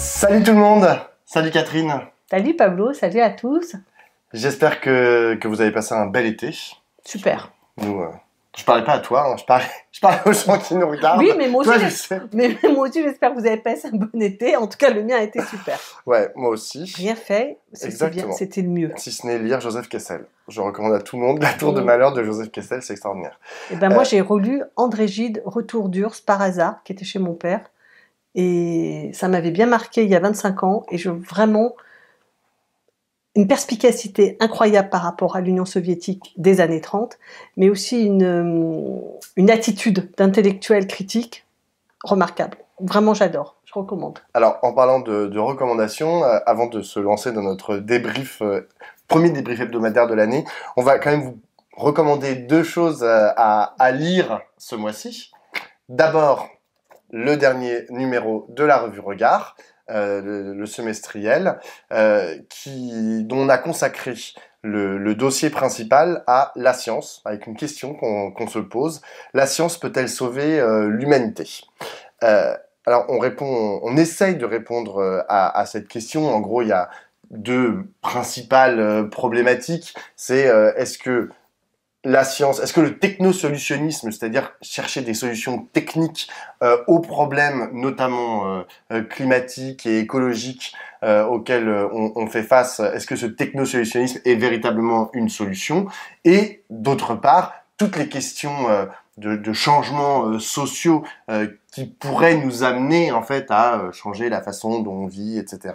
Salut tout le monde. Salut Catherine. Salut Pablo, salut à tous. J'espère que vous avez passé un bel été. Super. Nous, je parlais pas à toi, hein, je parlais aux gens qui nous regardent. Oui, mais moi aussi, toi, je sais. mais moi aussi j'espère que vous avez passé un bon été. En tout cas, le mien a été super. Ouais, moi aussi. Rien fait, c'était le mieux. Si ce n'est lire Joseph Kessel. Je recommande à tout le monde La Tour de Malheur de Joseph Kessel, c'est extraordinaire. Et ben moi j'ai relu André Gide, Retour d'Urs par hasard, qui était chez mon père. Et ça m'avait bien marqué il y a 25 ans. Et vraiment une perspicacité incroyable par rapport à l'Union soviétique des années 30, mais aussi une attitude d'intellectuel critique remarquable. Vraiment, j'adore. Je recommande. Alors, en parlant de recommandations, avant de se lancer dans notre débrief, premier débrief hebdomadaire de l'année, on va quand même vous recommander deux choses à lire ce mois-ci. D'abord, le dernier numéro de la revue Regard, le semestriel, dont on a consacré le dossier principal à la science, avec une question qu'on se pose. La science peut-elle sauver l'humanité ? Alors on essaye de répondre à cette question. En gros, il y a deux principales problématiques. C'est est-ce que la science, est-ce que le technosolutionnisme, c'est-à-dire chercher des solutions techniques aux problèmes notamment climatiques et écologiques auxquels on fait face, est-ce que ce technosolutionnisme est véritablement une solution ? Et d'autre part, toutes les questions de changements sociaux qui pourraient nous amener en fait à changer la façon dont on vit, etc.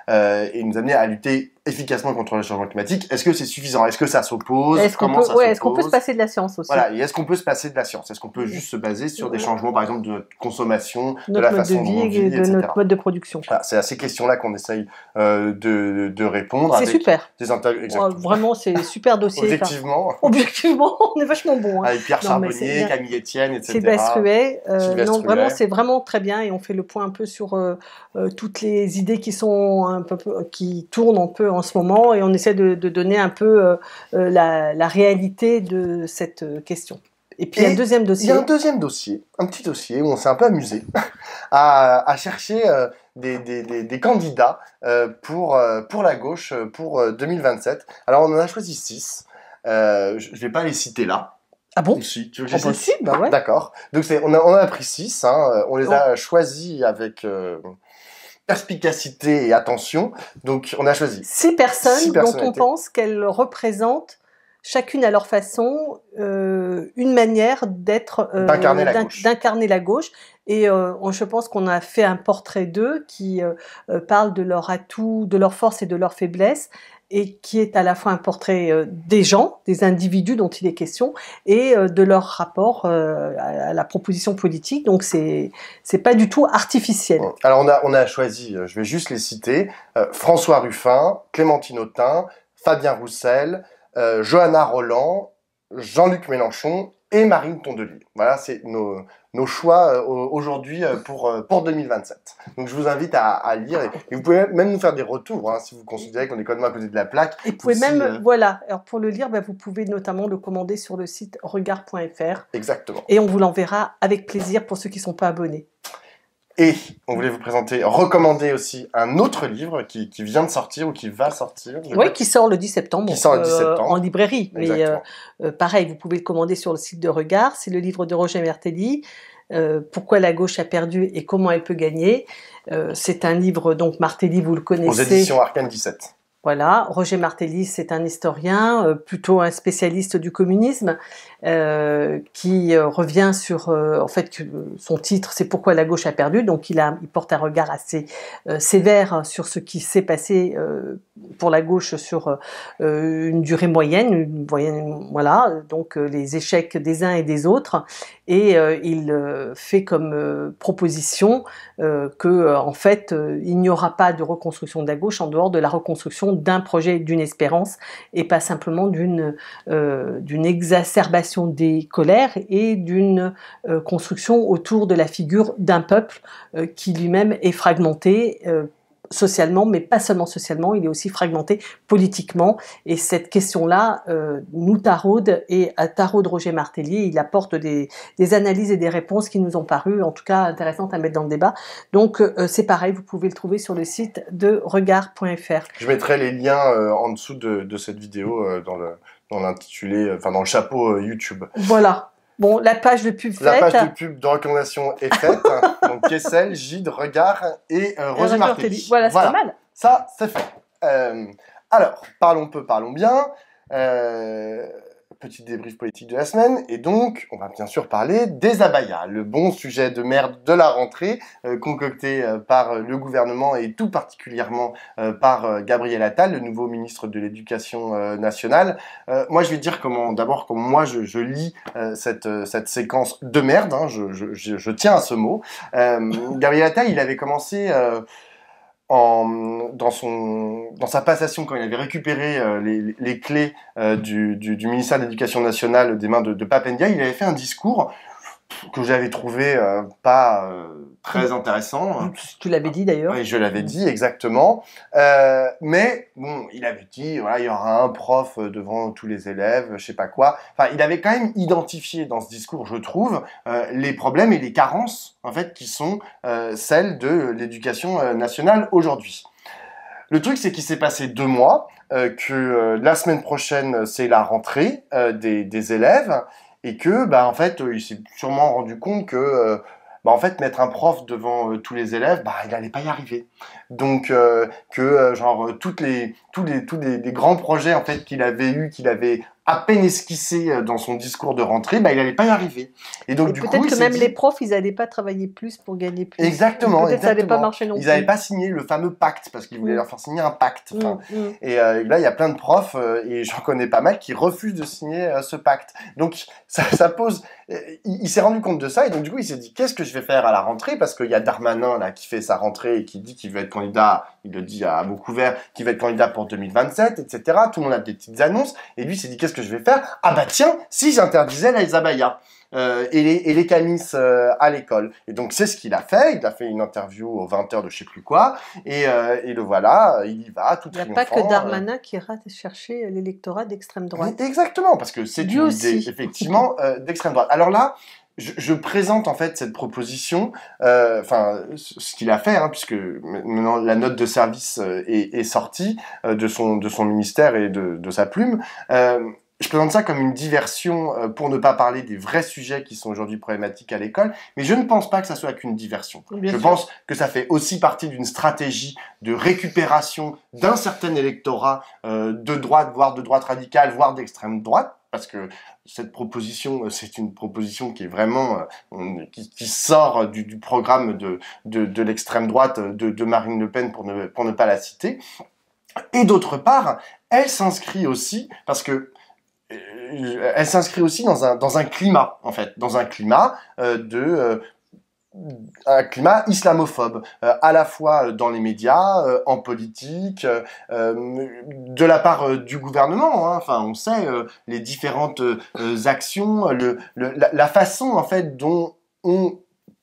Et nous amener à lutter efficacement contre le changement climatique. Est-ce que c'est suffisant ? Est-ce que ça s'oppose ? Est-ce qu'on peut se passer de la science aussi ? Voilà, et est-ce qu'on peut se passer de la science ? Est-ce qu'on peut juste se baser sur des changements, par exemple, de notre consommation, de la façon dont on vit, de etc. notre mode de production. Voilà, c'est à ces questions-là qu'on essaye de répondre. C'est super. Exactement. Vraiment, c'est super dossier. Objectivement. Objectivement, on est vachement bon. Avec Pierre Charbonnier, Camille Etienne, etc. Sylvestre Huet. Non, vraiment, Huet. c'est vraiment très bien et on fait le point un peu sur toutes les idées qui tournent un peu en ce moment et on essaie de donner un peu la réalité de cette question. Et puis il y a un deuxième dossier. Il y a un deuxième dossier, un petit dossier où on s'est un peu amusé à chercher des candidats pour la gauche pour 2027. Alors on en a choisi 6. Je vais pas les citer là. Ah bon ? Si, tu veux que je si, bah ouais. D'accord. Donc on en a pris 6. Hein. On les a choisis avec perspicacité et attention. Donc on a choisi 6 personnes dont on pense qu'elles représentent chacune à leur façon une manière d'incarner la gauche. Et je pense qu'on a fait un portrait d'eux qui parle de leurs atouts, de leurs forces et de leurs faiblesses, et qui est à la fois un portrait des gens, des individus dont il est question, et de leur rapport à la proposition politique. Donc c'est pas du tout artificiel. Alors on a choisi, je vais juste les citer, François Ruffin, Clémentine Autain, Fabien Roussel, Johanna Rolland, Jean-Luc Mélenchon et Marine Tondelier. Voilà, c'est nos choix aujourd'hui pour 2027. Donc je vous invite à lire et vous pouvez même nous faire des retours hein, si vous considérez qu'on est complètement à côté de la plaque. Et vous pouvez voilà. Alors pour le lire, vous pouvez notamment le commander sur le site regard.fr. Exactement. Et on vous l'enverra avec plaisir pour ceux qui ne sont pas abonnés. Et on voulait vous recommander aussi un autre livre qui vient de sortir ou qui va sortir. Oui, qui sort le 10 septembre. Qui sort le 10 septembre. En librairie. Exactement. Mais pareil, vous pouvez le commander sur le site de Regard. C'est le livre de Roger Martelly. Pourquoi la gauche a perdu et comment elle peut gagner. C'est un livre, donc Martelly, vous le connaissez. Aux éditions Arcane 17. Voilà, Roger Martelly, c'est un historien, plutôt un spécialiste du communisme, qui revient sur, en fait, son titre, c'est Pourquoi la gauche a perdu. Donc il porte un regard assez sévère sur ce qui s'est passé pour la gauche sur une durée moyenne, voilà, donc les échecs des uns et des autres. Et il fait comme proposition que, en fait, il n'y aura pas de reconstruction de la gauche en dehors de la reconstruction d'un projet, d'une espérance, et pas simplement d'une exacerbation des colères et d'une construction autour de la figure d'un peuple qui lui-même est fragmenté, socialement, mais pas seulement socialement, il est aussi fragmenté politiquement. Et cette question-là nous taraude et taraude Roger Martelly. Il apporte des analyses et des réponses qui nous ont paru, en tout cas, intéressantes à mettre dans le débat. Donc, c'est pareil, vous pouvez le trouver sur le site de regard.fr. Je mettrai les liens en dessous de cette vidéo dans l'intitulé, enfin dans le chapeau YouTube. Voilà. Bon, la page de pub faite. La page de pub de recommandation est faite. Donc Kessel, Gide, Regard et Roger Martelly. Voilà, c'est pas mal. Ça, c'est fait. Alors, parlons peu, parlons bien. Petit débrief politique de la semaine. Et donc, on va bien sûr parler des abayas, le bon sujet de merde de la rentrée, concocté par le gouvernement et tout particulièrement par Gabriel Attal, le nouveau ministre de l'Éducation nationale. Moi, je vais dire comment moi je lis cette séquence de merde. Hein, je tiens à ce mot. Gabriel Attal, il avait commencé... dans sa passation, quand il avait récupéré les clés du ministère de l'Éducation nationale des mains de Pape Ndiaye, il avait fait un discours que j'avais trouvé pas très intéressant. Tu l'avais dit d'ailleurs. Oui, je l'avais dit, exactement. Mais bon, il avait dit, voilà, il y aura un prof devant tous les élèves, je sais pas quoi. Enfin, il avait quand même identifié dans ce discours, je trouve, les problèmes et les carences, en fait, qui sont celles de l'éducation nationale aujourd'hui. Le truc, c'est qu'il s'est passé 2 mois, que la semaine prochaine, c'est la rentrée des élèves, et que, bah, en fait, il s'est sûrement rendu compte que, en fait, mettre un prof devant tous les élèves, bah, il allait pas y arriver. Donc, tous les grands projets, en fait, qu'il avait à peine esquissé dans son discours de rentrée, bah, il allait pas y arriver. Et donc, peut-être que même les profs, ils n'allaient pas travailler plus pour gagner plus. Exactement. Peut-être que ça n'allait pas marcher non plus. Ils n'avaient pas signé le fameux pacte, parce qu'ils voulaient leur faire signer un pacte. Et là, il y a plein de profs, et j'en connais pas mal, qui refusent de signer ce pacte. Donc, ça pose... Il s'est rendu compte de ça, et donc du coup, il s'est dit, qu'est-ce que je vais faire à la rentrée? Parce qu'il y a Darmanin, là, qui fait sa rentrée, et qui dit qu'il veut être candidat, il le dit à mots couverts, qu'il va être candidat pour 2027, etc. Tout le monde a des petites annonces, et lui, il s'est dit, qu'est-ce que je vais faire? Ah bah tiens, si j'interdisais les abayas et les camis à l'école. Et donc, c'est ce qu'il a fait. Il a fait une interview aux 20h de je sais plus quoi, et le voilà, il y va, tout triomphant. Il n'y a pas que Darmanin qui ira chercher l'électorat d'extrême droite. Exactement, parce que c'est une idée, effectivement, d'extrême droite. Alors là, je présente en fait cette proposition, ce qu'il a fait, hein, puisque maintenant la note de service est sortie de son ministère et de sa plume. Je présente ça comme une diversion pour ne pas parler des vrais sujets qui sont aujourd'hui problématiques à l'école, mais je ne pense pas que ça soit qu'une diversion. Je pense que ça fait aussi partie d'une stratégie de récupération d'un certain électorat de droite, voire de droite radicale, voire d'extrême droite, parce que cette proposition, c'est une proposition qui est vraiment qui sort du programme de l'extrême droite de Marine Le Pen pour ne pas la citer. Et d'autre part, elle s'inscrit aussi parce que elle s'inscrit aussi dans un climat, en fait, dans un climat un climat islamophobe, à la fois dans les médias, en politique, de la part du gouvernement. Hein. Enfin, on sait les différentes actions, la façon en fait dont ont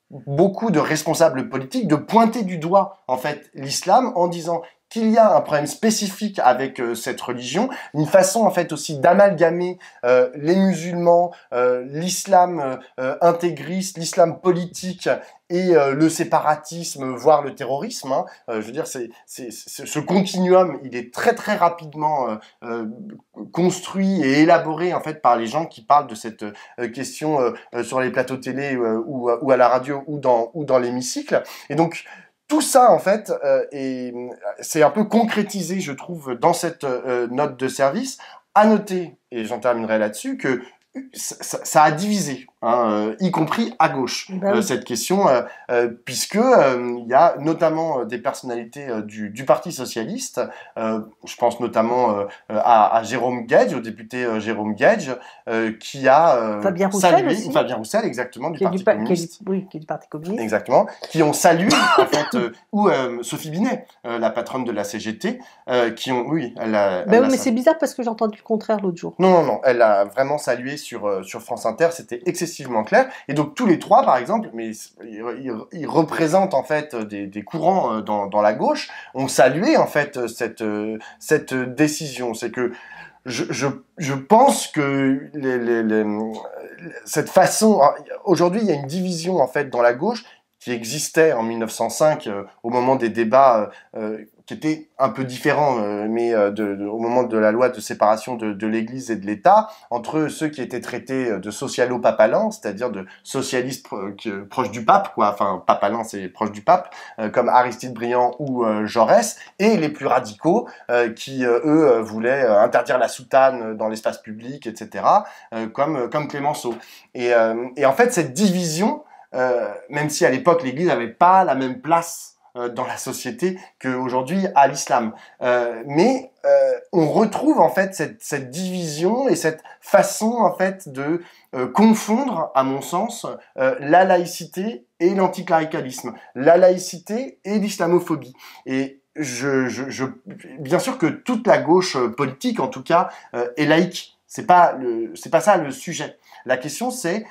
beaucoup de responsables politiques de pointer du doigt en fait l'islam en disant qu'il y a un problème spécifique avec cette religion, une façon en fait aussi d'amalgamer les musulmans, l'islam intégriste, l'islam politique et le séparatisme, voire le terrorisme. Hein. Je veux dire, ce continuum, il est très très rapidement construit et élaboré en fait par les gens qui parlent de cette question sur les plateaux télé ou à la radio ou dans l'hémicycle. Et donc tout ça, en fait, c'est un peu concrétisé, je trouve, dans cette note de service. À noter, et j'en terminerai là-dessus, que ça a divisé, hein, y compris à gauche, cette question, puisque il y a notamment des personnalités du Parti socialiste, je pense notamment à Jérôme Guedj, au député Jérôme Guedj, qui a Fabien Roussel aussi. Fabien Roussel, exactement, du Parti communiste. Qui est du Parti communiste. Exactement, qui ont salué, en fait, ou Sophie Binet, la patronne de la CGT, qui ont, oui, elle a... Ben oui, mais c'est bizarre parce que j'ai entendu le contraire l'autre jour. Non, elle a vraiment salué sur France Inter, c'était excessivement excessivement clair. Et donc tous les trois, par exemple, mais ils représentent en fait des courants dans la gauche, ont salué en fait cette décision. C'est que je pense que cette façon, aujourd'hui, il y a une division en fait dans la gauche qui existait en 1905 au moment des débats qui étaient un peu différents, mais au moment de la loi de séparation de l'Église et de l'État, entre ceux qui étaient traités de socialo-papalins, c'est-à-dire de socialistes proches du pape, quoi. Enfin, papalins, c'est proche du pape, comme Aristide Briand ou Jaurès, et les plus radicaux qui, eux, voulaient interdire la soutane dans l'espace public, etc., comme Clémenceau. Et en fait, cette division, même si à l'époque l'Église n'avait pas la même place dans la société qu'aujourd'hui à l'islam, mais on retrouve en fait cette division et cette façon en fait de confondre, à mon sens, la laïcité et l'anticléricalisme, la laïcité et l'islamophobie. Et bien sûr que toute la gauche politique, en tout cas, est laïque. C'est pas ça le sujet. La question c'est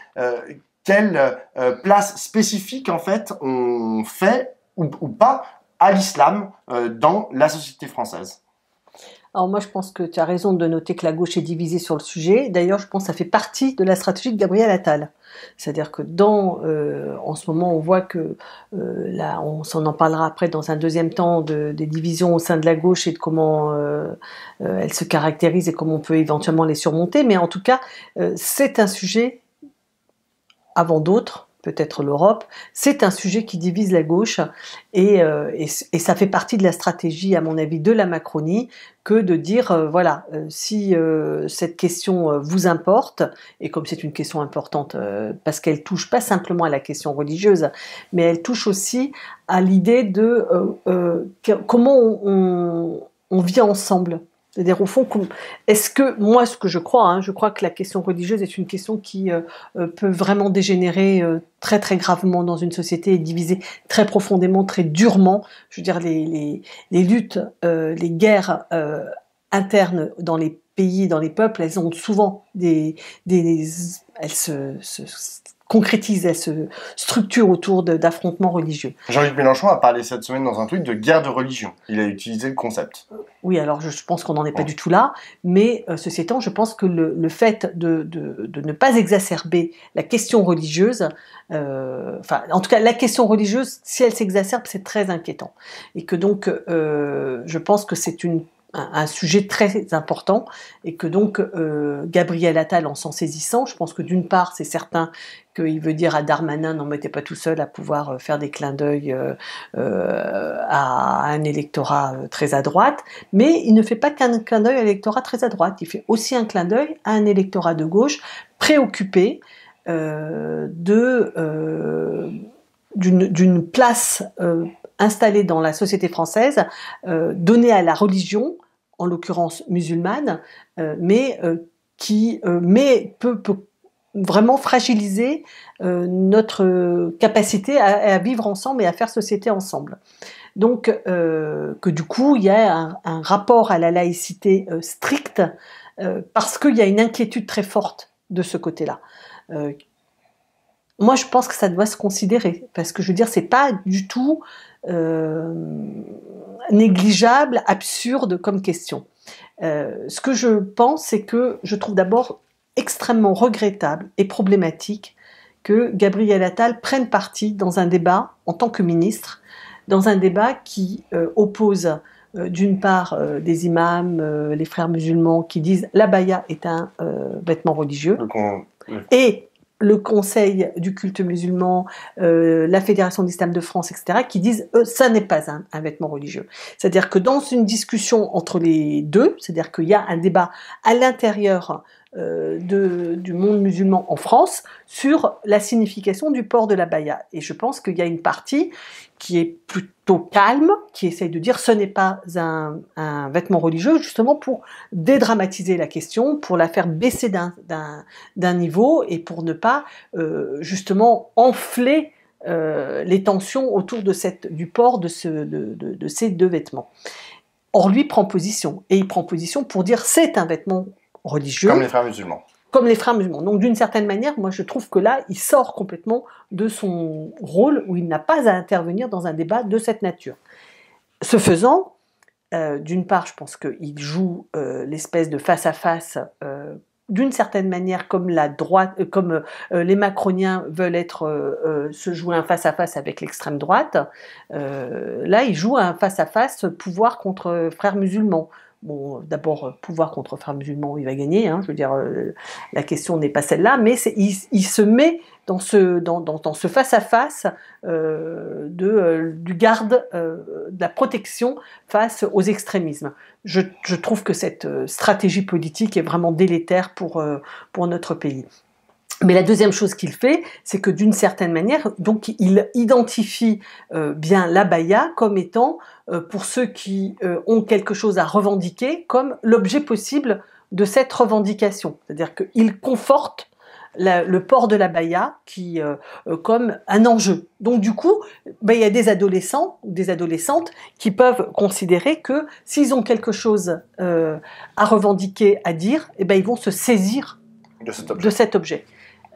quelle place spécifique en fait on fait ou pas à l'islam dans la société française. Alors moi, je pense que tu as raison de noter que la gauche est divisée sur le sujet. D'ailleurs, je pense que ça fait partie de la stratégie de Gabriel Attal. C'est-à-dire que en ce moment, on voit que, là, on s'en en parlera après dans un deuxième temps, des divisions au sein de la gauche et de comment elles se caractérisent et comment on peut éventuellement les surmonter. Mais en tout cas, c'est un sujet, avant d'autres, peut-être l'Europe, c'est un sujet qui divise la gauche et ça fait partie de la stratégie, à mon avis, de la Macronie, que de dire, voilà, si cette question vous importe, et comme c'est une question importante, parce qu'elle touche pas simplement à la question religieuse, mais elle touche aussi à l'idée de comment on vit ensemble. C'est-à-dire, au fond, est-ce que, moi, ce que je crois que la question religieuse est une question qui peut vraiment dégénérer très, très gravement dans une société et diviser très profondément, très durement. Je veux dire, les luttes, les guerres internes dans les pays, dans les peuples, elles ont souvent elles se concrétise, elle se structure autour d'affrontements religieux. Jean-Luc Mélenchon a parlé cette semaine dans un tweet de guerre de religion. Il a utilisé le concept. Oui, alors je pense qu'on n'en est pas du tout là, mais ceci étant, je pense que le fait de ne pas exacerber la question religieuse, en tout cas la question religieuse, si elle s'exacerbe, c'est très inquiétant. Et que donc, je pense que c'est un sujet très important et que donc Gabriel Attal, en s'en saisissant, je pense que d'une part c'est certain qu'il veut dire à Darmanin, n'en mettez pas tout seul à pouvoir faire des clins d'œil à un électorat très à droite, mais il ne fait pas qu'un clin d'œil à l'électorat très à droite, il fait aussi un clin d'œil à un électorat de gauche préoccupé d'une place installée dans la société française, donnée à la religion, en l'occurrence musulmane, mais qui peut vraiment fragiliser notre capacité à vivre ensemble et à faire société ensemble. Donc, que du coup, il y a un rapport à la laïcité stricte, parce qu'il y a une inquiétude très forte de ce côté-là. Moi, je pense que ça doit se considérer, parce que je veux dire, c'est pas du tout négligeable, absurde comme question. Ce que je pense, c'est que je trouve d'abord extrêmement regrettable et problématique que Gabriel Attal prenne parti dans un débat en tant que ministre, dans un débat qui oppose d'une part des imams, les frères musulmans qui disent l'abaya est un vêtement religieux, et le Conseil du culte musulman, la Fédération d'Islam de France, etc., qui disent ça n'est pas un vêtement religieux. C'est-à-dire que dans une discussion entre les deux, c'est-à-dire qu'il y a un débat à l'intérieur du monde musulman en France sur la signification du port de l'abaya. Et je pense qu'il y a une partie qui est plutôt calme, qui essaye de dire ce n'est pas un vêtement religieux, justement pour dédramatiser la question, pour la faire baisser d'un niveau et pour ne pas justement enfler les tensions autour du port de ces deux vêtements. Or, lui prend position, et il prend position pour dire c'est un vêtement religieux. Comme les frères musulmans. comme les frères musulmans. Donc d'une certaine manière, moi je trouve que là, il sort complètement de son rôle où il n'a pas à intervenir dans un débat de cette nature. Ce faisant, d'une part, je pense qu'il joue l'espèce de face-à-face d'une certaine manière, comme la droite, comme les macroniens veulent se jouer un face-à-face avec l'extrême droite. Là, il joue un face-à-face pouvoir contre frères musulmans. Bon, d'abord, pouvoir contre frères musulmans, il va gagner. Hein, je veux dire, la question n'est pas celle-là, mais il se met dans ce face-à-face du garde, de la protection face aux extrémismes. Je trouve que cette stratégie politique est vraiment délétère pour notre pays. Mais la deuxième chose qu'il fait, c'est que d'une certaine manière, donc il identifie bien l'abaya comme étant, pour ceux qui ont quelque chose à revendiquer, comme l'objet possible de cette revendication. C'est-à-dire qu'il conforte le port de l'abaya comme un enjeu. Donc du coup, il y a des adolescents ou des adolescentes qui peuvent considérer que s'ils ont quelque chose à revendiquer, à dire, ils vont se saisir de cet objet.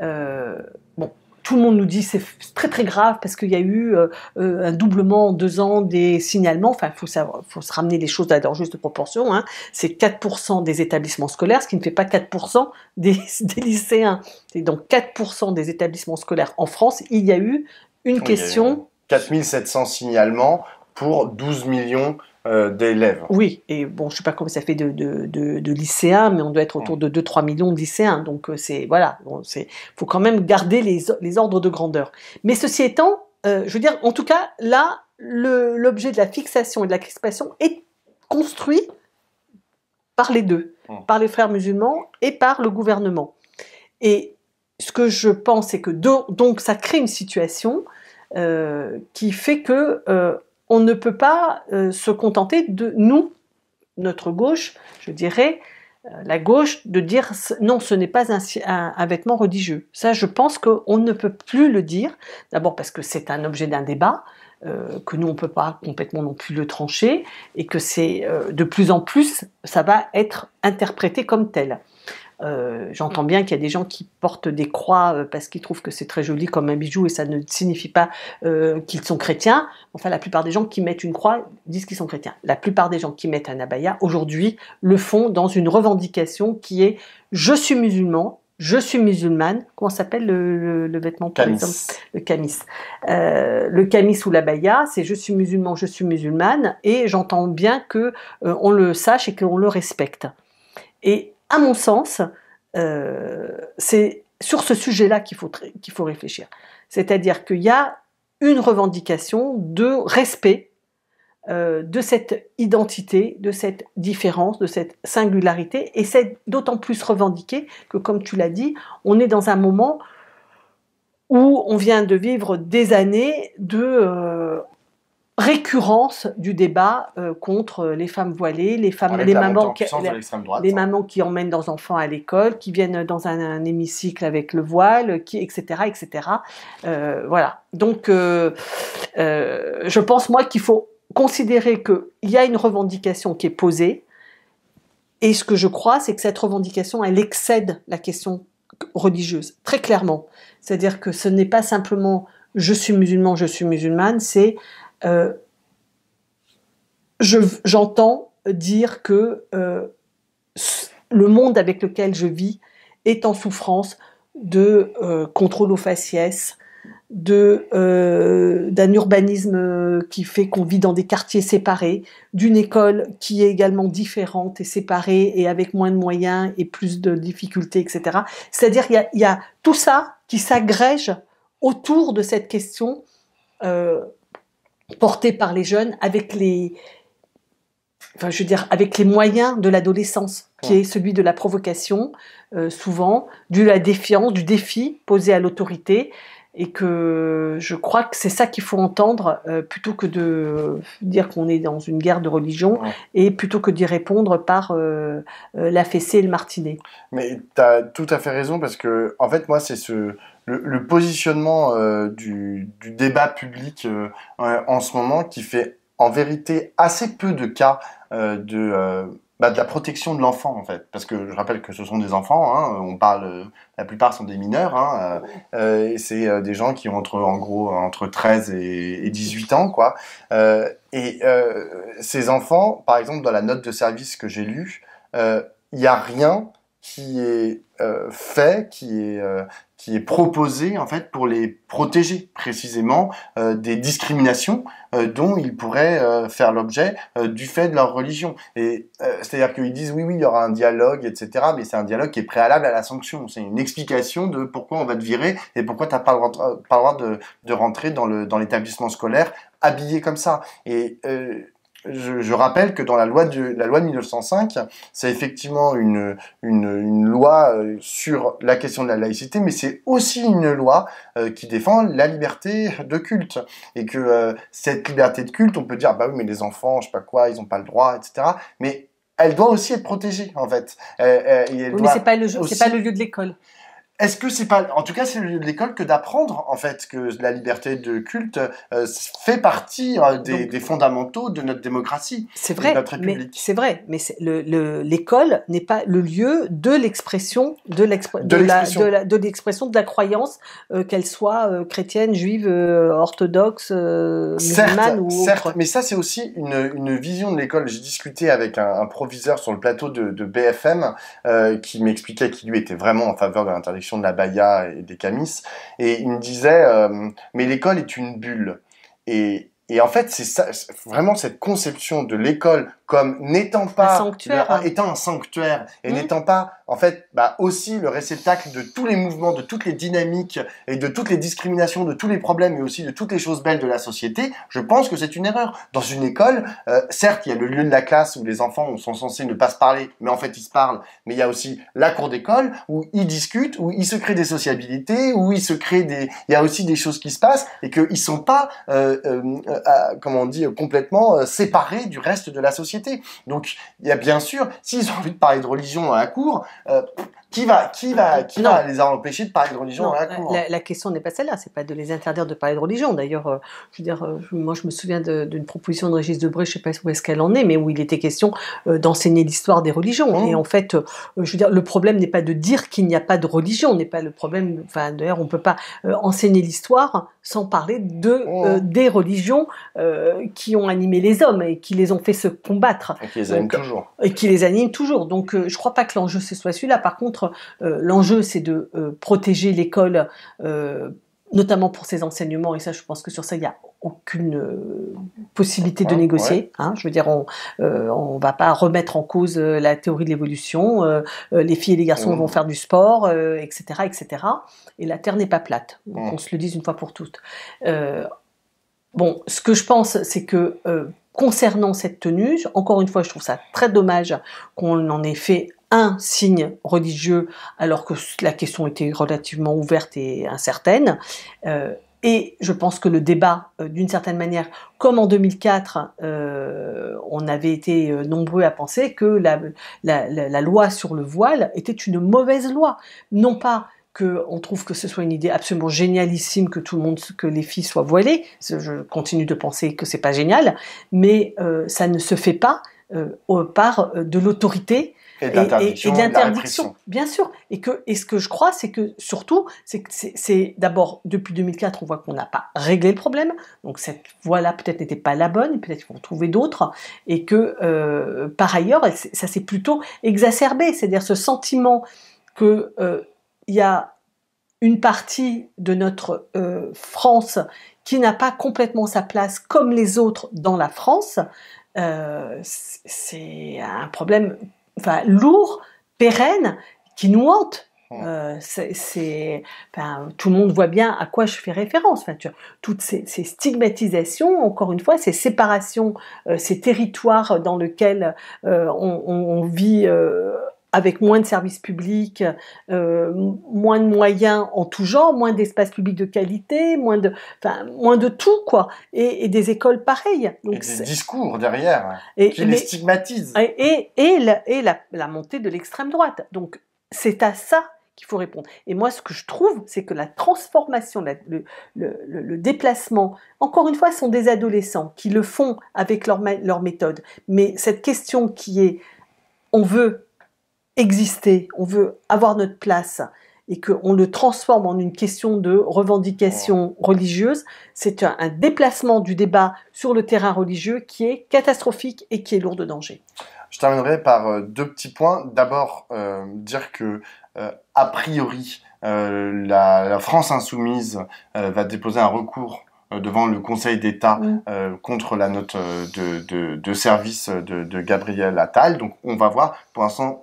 Bon, tout le monde nous dit c'est très très grave parce qu'il y a eu un doublement en 2 ans des signalements. Enfin, faut se ramener les choses à leur juste proportion. Hein. C'est 4% des établissements scolaires, ce qui ne fait pas 4% des lycéens. Et donc 4% des établissements scolaires en France, il y a eu une question. 4700 signalements pour 12 millions d'élèves. Oui, et bon, je ne sais pas combien ça fait de lycéens, mais on doit être autour de 2-3 millions de lycéens. Donc, voilà, faut quand même garder les ordres de grandeur. Mais ceci étant, je veux dire, en tout cas, là, l'objet de la fixation et de la crispation est construit par les deux, par les frères musulmans et par le gouvernement. Et ce que je pense, c'est que donc ça crée une situation qui fait que on ne peut pas se contenter de nous, notre gauche, je dirais, la gauche, de dire non, ce n'est pas un vêtement religieux. Ça, je pense qu'on ne peut plus le dire. D'abord parce que c'est un objet d'un débat, que nous, on ne peut pas complètement non plus le trancher, et que c'est de plus en plus, ça va être interprété comme tel. J'entends bien qu'il y a des gens qui portent des croix parce qu'ils trouvent que c'est très joli comme un bijou et ça ne signifie pas qu'ils sont chrétiens. Enfin, la plupart des gens qui mettent une croix disent qu'ils sont chrétiens. La plupart des gens qui mettent un abaya aujourd'hui le font dans une revendication qui est « je suis musulman ». Je suis musulmane. Comment s'appelle le vêtement par exemple ? Le kamis. Le kamis ou l'abaya, c'est je suis musulman, je suis musulmane, et j'entends bien que on le sache et qu'on le respecte. Et à mon sens, c'est sur ce sujet-là qu'il faut réfléchir. C'est-à-dire qu'il y a une revendication de respect de cette identité, de cette différence, de cette singularité, et c'est d'autant plus revendiqué que, comme tu l'as dit, on est dans un moment où on vient de vivre des années de récurrence du débat contre les femmes voilées, les mamans qui emmènent leurs enfants à l'école, qui viennent dans un hémicycle avec le voile, etc., etc. Voilà. Donc, je pense, moi, qu'il faut considérer qu'il y a une revendication qui est posée, et ce que je crois, c'est que cette revendication, elle excède la question religieuse, très clairement. C'est-à-dire que ce n'est pas simplement « je suis musulman, je suis musulmane », c'est j'entends dire que le monde avec lequel je vis est en souffrance de contrôle aux faciès, d'un urbanisme qui fait qu'on vit dans des quartiers séparés, d'une école qui est également différente et séparée et avec moins de moyens et plus de difficultés, etc. C'est-à-dire qu'il y a tout ça qui s'agrège autour de cette question portée par les jeunes avec avec les moyens de l'adolescence, qui est celui de la provocation, souvent, de la défiance, du défi posé à l'autorité, et que je crois que c'est ça qu'il faut entendre, plutôt que de dire qu'on est dans une guerre de religion, et plutôt que d'y répondre par la fessée et le martinet. Mais tu as tout à fait raison, parce que, en fait, moi, c'est le positionnement du débat public en ce moment qui fait en vérité assez peu de cas de la protection de l'enfant, en fait. Parce que je rappelle que ce sont des enfants, hein, on parle, la plupart sont des mineurs, hein, et c'est des gens qui ont en gros, entre 13 et 18 ans, quoi. Ces enfants, par exemple, dans la note de service que j'ai lue, il n'y a rien qui est fait, qui est proposé en fait pour les protéger précisément des discriminations dont ils pourraient faire l'objet du fait de leur religion. Et c'est-à-dire qu'ils disent oui, il y aura un dialogue, etc. Mais c'est un dialogue qui est préalable à la sanction. C'est une explication de pourquoi on va te virer et pourquoi t'as pas le droit de rentrer dans l'établissement scolaire habillé comme ça. Et je rappelle que dans la loi de 1905, c'est effectivement une loi sur la question de la laïcité, mais c'est aussi une loi qui défend la liberté de culte. Et que cette liberté de culte, on peut dire, bah oui, mais les enfants, je sais pas quoi, ils ont pas le droit, etc. Mais elle doit aussi être protégée, en fait. Oui, mais c'est pas le lieu de l'école. Est-ce que c'est pas, en tout cas, c'est le lieu de l'école que d'apprendre, en fait, que la liberté de culte fait partie des fondamentaux de notre démocratie, c'est vrai, de notre République. C'est vrai, mais l'école n'est pas le lieu de l'expression de la croyance, qu'elle soit chrétienne, juive, orthodoxe, musulmane ou autre. Certes, mais ça c'est aussi une vision de l'école. J'ai discuté avec un proviseur sur le plateau de BFM qui m'expliquait qu'il lui était vraiment en faveur de l'interdiction de la baya et des camis, et il me disait mais l'école est une bulle, et en fait c'est ça, vraiment cette conception de l'école comme n'étant pas étant un sanctuaire et n'étant pas en fait aussi le réceptacle de tous les mouvements, de toutes les dynamiques et de toutes les discriminations, de tous les problèmes, mais aussi de toutes les choses belles de la société. Je pense que c'est une erreur. Dans une école, certes il y a le lieu de la classe où les enfants sont censés ne pas se parler, mais en fait ils se parlent, mais il y a aussi la cour d'école où ils discutent, où ils se créent des sociabilités, où ils se créent il y a aussi des choses qui se passent et qu'ils sont pas comment on dit, complètement séparés du reste de la société. Donc, il y a bien sûr, s'ils ont envie de parler de religion à la cour, qui va les empêcher de parler de religion à la cour? La question n'est pas celle-là, c'est pas de les interdire de parler de religion. D'ailleurs, je veux dire, moi je me souviens d'une proposition de Régis Debray, je sais pas où est-ce qu'elle en est, mais où il était question d'enseigner l'histoire des religions. Et en fait, je veux dire, le problème n'est pas de dire qu'il n'y a pas de religion, n'est pas le problème. Enfin, d'ailleurs, on peut pas enseigner l'histoire sans parler des religions qui ont animé les hommes et qui les ont fait se combattre. Et qui les animent toujours. Et qui les animent toujours. Donc, je crois pas que l'enjeu ce soit celui-là. Par contre, l'enjeu c'est de protéger l'école, notamment pour ses enseignements. Et ça, je pense que sur ça, il y a aucune possibilité de négocier. Hein, je veux dire, on va pas remettre en cause la théorie de l'évolution. Les filles et les garçons vont faire du sport, etc., etc. Et la terre n'est pas plate. Donc, on se le dise une fois pour toutes. Bon, ce que je pense, c'est que concernant cette tenue, encore une fois, je trouve ça très dommage qu'on en ait fait un signe religieux alors que la question était relativement ouverte et incertaine. Et je pense que le débat, d'une certaine manière, comme en 2004, on avait été nombreux à penser que la loi sur le voile était une mauvaise loi. Non pas qu'on trouve que ce soit une idée absolument génialissime que les filles soient voilées. Je continue de penser que c'est pas génial, mais ça ne se fait pas par de l'autorité et de l'interdiction, bien sûr. Et ce que je crois, c'est que surtout, c'est d'abord depuis 2004, on voit qu'on n'a pas réglé le problème. Donc cette voie-là peut-être n'était pas la bonne, peut-être qu'il faut trouver d'autres, et que par ailleurs, ça s'est plutôt exacerbé. C'est-à-dire ce sentiment que il y a une partie de notre France qui n'a pas complètement sa place comme les autres dans la France, c'est un problème lourd, pérenne, qui nous hante. Tout le monde voit bien à quoi je fais référence. Toutes ces stigmatisations, encore une fois, ces séparations, ces territoires dans lesquels on vit avec moins de services publics, moins de moyens en tout genre, moins d'espaces publics de qualité, moins de tout, quoi. Et des écoles pareilles. Donc, et des discours derrière qui les stigmatisent. Et la montée de l'extrême droite. Donc, c'est à ça qu'il faut répondre. Et moi, ce que je trouve, c'est que la transformation, le déplacement, encore une fois, ce sont des adolescents qui le font avec leur méthode. Mais cette question qui est on veut exister, on veut avoir notre place, et qu'on le transforme en une question de revendication religieuse, c'est un déplacement du débat sur le terrain religieux qui est catastrophique et qui est lourd de danger. Je terminerai par deux petits points. D'abord, dire que, a priori, la France insoumise va déposer un recours devant le Conseil d'État contre la note de service de Gabriel Attal. Donc on va voir, pour l'instant,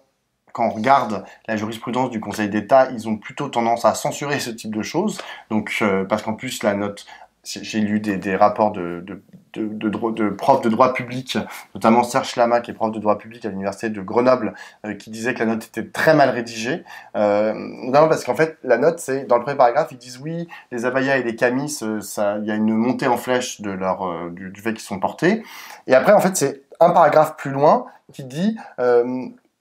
quand on regarde la jurisprudence du Conseil d'État, ils ont plutôt tendance à censurer ce type de choses. Donc, parce qu'en plus, la note, j'ai lu des rapports de profs de droit public, notamment Serge Lama, qui est prof de droit public à l'université de Grenoble, qui disait que la note était très mal rédigée. Notamment parce qu'en fait, la note, c'est dans le premier paragraphe, ils disent oui, les abayas et les camis, il y a une montée en flèche de du fait qu'ils sont portés. Et après, en fait, c'est un paragraphe plus loin qui dit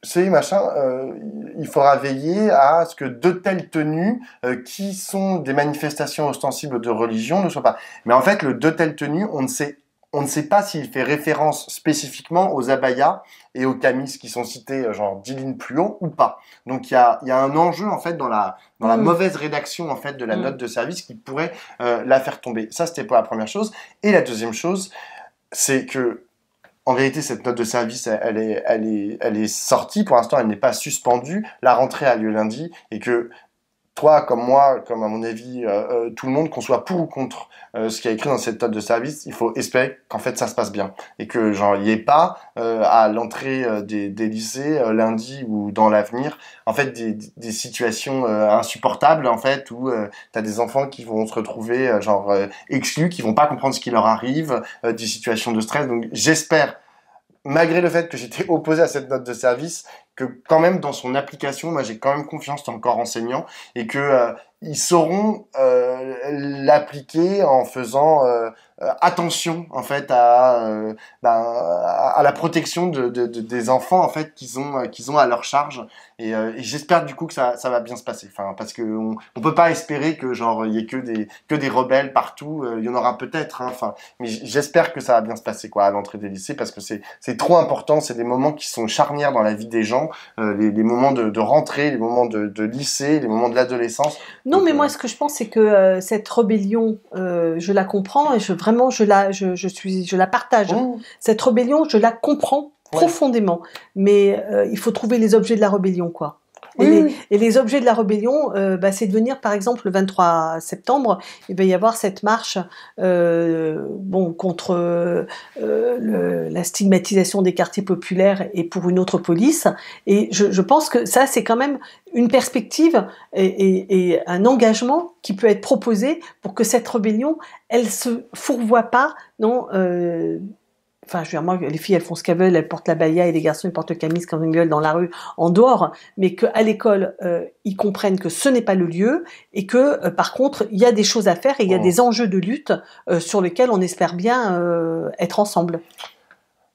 il faudra veiller à ce que de telles tenues qui sont des manifestations ostensibles de religion ne soient pas. Mais en fait, le de telles tenues, on ne sait pas s'il fait référence spécifiquement aux abayas et aux camis qui sont cités genre 10 lignes plus haut ou pas. Donc il y a un enjeu en fait dans la mauvaise rédaction en fait de la note de service qui pourrait la faire tomber. Ça c'était pour la première chose. Et la deuxième chose, c'est que en vérité, cette note de service, elle est sortie. Pour l'instant, elle n'est pas suspendue. La rentrée a lieu lundi et que toi, comme moi, comme à mon avis, tout le monde, qu'on soit pour ou contre ce qui est écrit dans cette note de service, il faut espérer qu'en fait ça se passe bien et que genre il n'y ait pas à l'entrée des lycées lundi ou dans l'avenir, en fait des situations insupportables en fait où t'as des enfants qui vont se retrouver exclus, qui vont pas comprendre ce qui leur arrive, des situations de stress. Donc j'espère, malgré le fait que j'étais opposé à cette note de service, que quand même dans son application, moi j'ai quand même confiance dans le corps enseignant et que ils sauront l'appliquer en faisant attention en fait à la protection des enfants en fait qu'ils ont à leur charge et j'espère du coup que ça va bien se passer. Enfin parce que on peut pas espérer que genre il y ait que des rebelles partout. Il y en aura peut-être. Enfin mais j'espère que ça va bien se passer quoi à l'entrée des lycées parce que c'est trop important. C'est des moments qui sont charnières dans la vie des gens. Les moments de rentrée, les moments de lycée, les moments de l'adolescence. Non, donc, mais moi, ce que je pense, c'est que cette rébellion, je la comprends et je la partage. Cette rébellion, je la comprends profondément. Mais il faut trouver les objets de la rébellion, quoi. Et les objets de la rébellion, c'est de venir, par exemple, le 23 septembre, il va y avoir cette marche contre la stigmatisation des quartiers populaires et pour une autre police. Et je pense que ça, c'est quand même une perspective et un engagement qui peut être proposé pour que cette rébellion, elle se fourvoie pas dans... Enfin, je veux dire, moi, les filles, elles font ce qu'elles veulent, elles portent la baya et les garçons, ils portent le camis quand ils gueulent dans la rue, en dehors, mais qu'à l'école, ils comprennent que ce n'est pas le lieu et que, par contre, il y a des choses à faire et il y a des enjeux de lutte sur lesquels on espère bien être ensemble.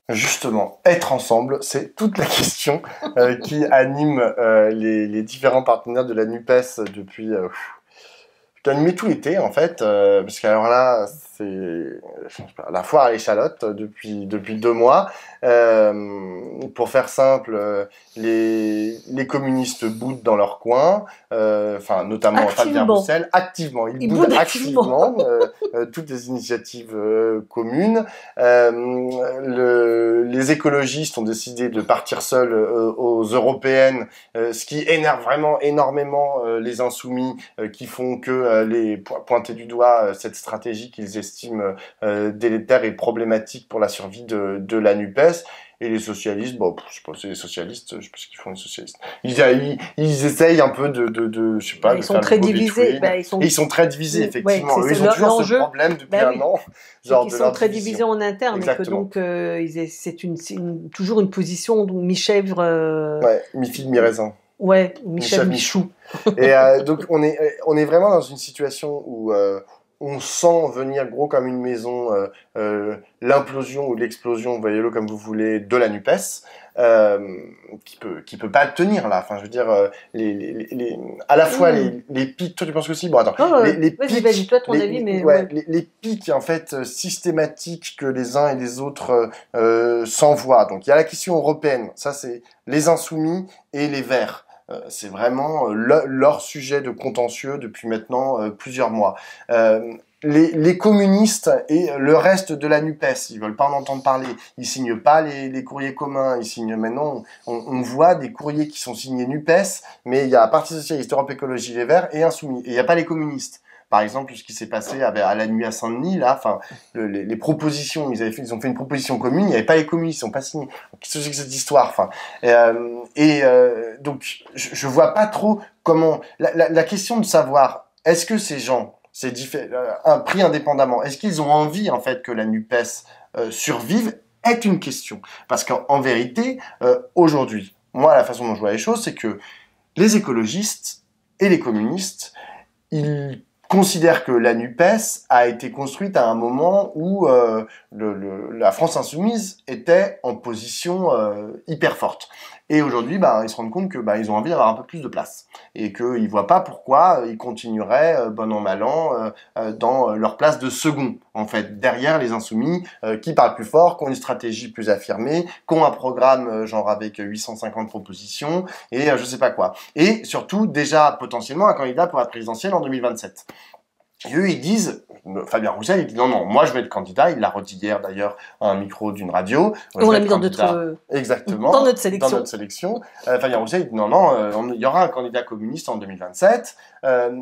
Justement, être ensemble, c'est toute la question qui anime les différents partenaires de la NUPES depuis... animé tout l'été en fait, parce qu'alors là c'est la foire à l'échalote depuis 2 mois. Pour faire simple, les communistes boudent dans leur coin, enfin notamment Fabien Roussel, activement, ils boudent activement toutes les initiatives communes. Les écologistes ont décidé de partir seuls aux européennes, ce qui énerve vraiment énormément les insoumis qui font que les pointer du doigt cette stratégie qu'ils estiment délétère et problématique pour la survie de la NUPES. Et les socialistes, bon, je sais pas, c'est les socialistes, je sais pas ce qu'ils font les socialistes. Ils essayent un peu de je sais pas, de faire le beau between. Ils sont très divisés, effectivement. Eux, ils ont toujours ce problème depuis un an. Genre ils sont très divisés en interne. Exactement. Et que donc, c'est toujours une position, donc mi-chèvre. Ouais, mi-figue, mi-raisin. Ouais, mi-chèvre, mi-chou. Et donc, on est vraiment dans une situation où on sent venir gros comme une maison l'implosion ou l'explosion, voyez-le comme vous voulez, de la NUPES, qui peut pas tenir là. Enfin, je veux dire, à la fois les pics. Toi, tu penses que si? Bon, attends. Les pics. Vas-y, toi ton avis, mais les pics en fait systématiques que les uns et les autres s'envoient. Donc, il y a la question européenne. Ça, c'est les insoumis et les verts. C'est vraiment leur sujet de contentieux depuis maintenant plusieurs mois. Les communistes et le reste de la NUPES, ils veulent pas en entendre parler. Ils signent pas les courriers communs. Ils signent maintenant. On voit des courriers qui sont signés NUPES, mais il y a Parti socialiste, Europe Écologie Les Verts et Insoumis. Et il y a pas les communistes. Par exemple, ce qui s'est passé à la nuit à Saint-Denis, là, enfin, les propositions, ils ont fait une proposition commune, il n'y avait pas les communistes, ils n'ont pas signé. Qu'est-ce que c'est que cette histoire? Enfin, donc, je vois pas trop comment la question de savoir est-ce que ces gens, pris indépendamment, est-ce qu'ils ont envie en fait que la NUPES survive est une question. Parce qu'en vérité, aujourd'hui, moi, la façon dont je vois les choses, c'est que les écologistes et les communistes, ils considère que la NUPES a été construite à un moment où la France insoumise était en position hyper forte. Et aujourd'hui, ils se rendent compte que ils ont envie d'avoir un peu plus de place et qu'ils voient pas pourquoi ils continueraient bon an mal an dans leur place de second en fait derrière les insoumis qui parlent plus fort, qui ont une stratégie plus affirmée, qui ont un programme genre avec 850 propositions et je sais pas quoi. Et surtout déjà potentiellement un candidat pour la présidentielle en 2027. Et eux, ils disent, Fabien Roussel, il dit non, moi je vais être candidat. Il l'a redit hier d'ailleurs à un micro d'une radio. On l'a mis dans notre sélection. Fabien Roussel, il dit non, il y aura un candidat communiste en 2027.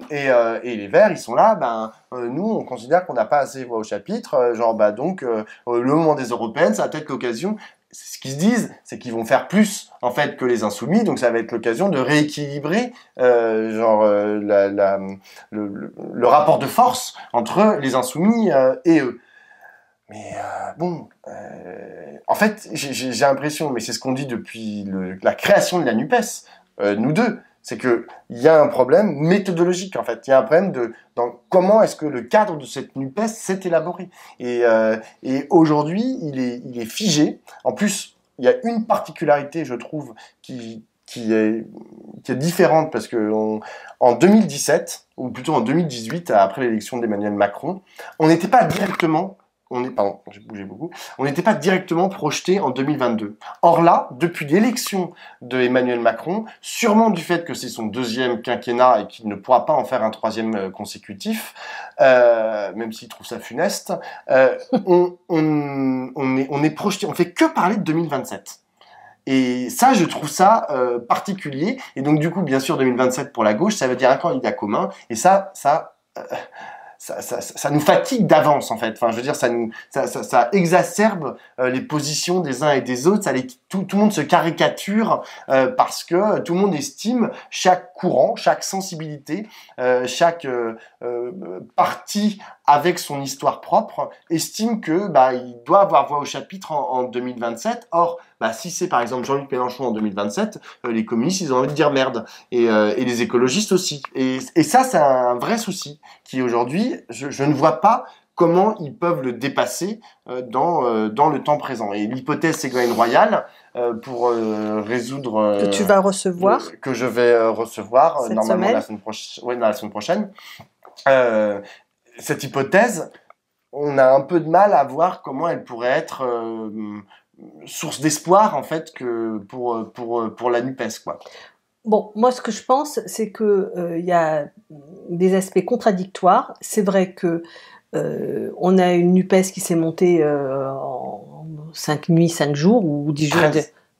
Et les Verts, ils sont là. Nous, on considère qu'on n'a pas assez voix au chapitre. Donc le moment des européennes, ça va peut-être l'occasion. Ce qu'ils se disent, c'est qu'ils vont faire plus en fait que les insoumis, donc ça va être l'occasion de rééquilibrer le rapport de force entre les insoumis et eux. Mais en fait, j'ai l'impression, mais c'est ce qu'on dit depuis la création de la NUPES, nous deux, c'est que il y a un problème méthodologique en fait. Il y a un problème dans comment est-ce que le cadre de cette NUPES s'est élaboré. Et aujourd'hui, il est figé. En plus, il y a une particularité, je trouve, qui est différente parce que en 2017 ou plutôt en 2018, après l'élection d'Emmanuel Macron, on n'était pas directement j'ai bougé beaucoup. On n'était pas directement projeté en 2022. Or là, depuis l'élection de Emmanuel Macron, sûrement du fait que c'est son deuxième quinquennat et qu'il ne pourra pas en faire un troisième consécutif, même s'il trouve ça funeste, on est projeté, on fait que parler de 2027. Et ça, je trouve ça particulier. Et donc, du coup, bien sûr, 2027 pour la gauche, ça veut dire un candidat commun. Et ça nous fatigue d'avance en fait. Enfin, je veux dire, ça exacerbe les positions des uns et des autres. Tout le monde se caricature parce que tout le monde estime chaque courant, chaque sensibilité, chaque parti avec son histoire propre estime que il doit avoir voix au chapitre en 2027. Or, si c'est par exemple Jean-Luc Mélenchon en 2027, les communistes ils ont envie de dire merde et les écologistes aussi. Et ça, c'est un vrai souci qui aujourd'hui, je ne vois pas comment ils peuvent le dépasser dans le temps présent. Et l'hypothèse Ségolène Royal pour résoudre que tu vas recevoir, que je vais recevoir normalement semaine. La semaine prochaine. Cette hypothèse, on a un peu de mal à voir comment elle pourrait être source d'espoir en fait que pour la NUPES quoi. Bon, moi ce que je pense, c'est que y a des aspects contradictoires. C'est vrai que on a une NUPES qui s'est montée en 5 nuits, 5 jours ou 10 jours.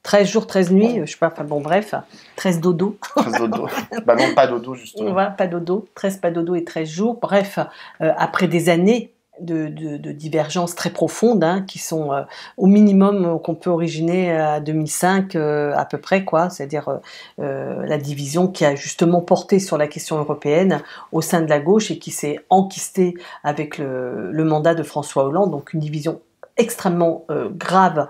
13 jours, 13 nuits, je sais pas, enfin bon bref, 13 dodo. 13 dodo. Non, pas dodo justement. Voilà, pas dodo, 13 pas dodo et 13 jours. Bref, après des années de divergences très profondes, qui sont au minimum qu'on peut originer à 2005 à peu près, quoi. C'est-à-dire la division qui a justement porté sur la question européenne au sein de la gauche et qui s'est enquistée avec le mandat de François Hollande, donc une division extrêmement graves